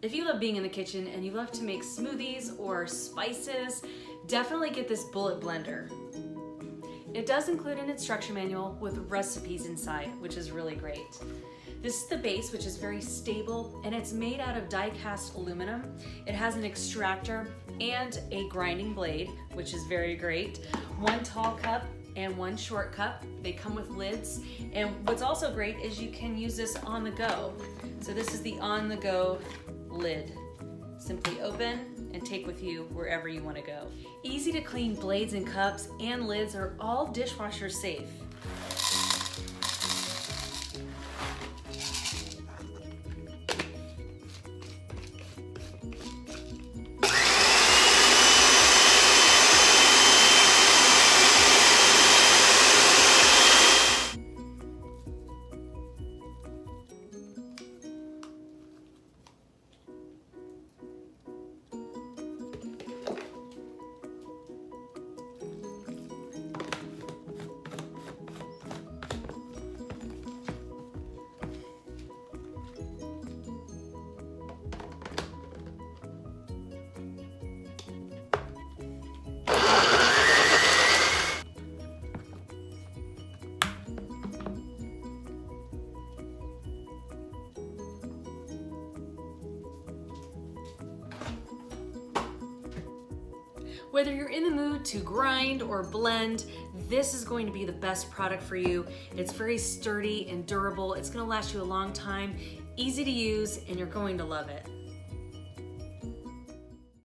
If you love being in the kitchen and you love to make smoothies or spices, definitely get this bullet blender. It does include an instruction manual with recipes inside, which is really great. This is the base, which is very stable, and it's made out of die-cast aluminum. It has an extractor and a grinding blade, which is very great. One tall cup and one short cup. They come with lids. And what's also great is you can use this on the go. So this is the on-the-go lid. Simply open and take with you wherever you want to go. Easy to clean blades and cups and lids are all dishwasher safe. Whether you're in the mood to grind or blend, this is going to be the best product for you. It's very sturdy and durable. It's going to last you a long time, easy to use, and you're going to love it.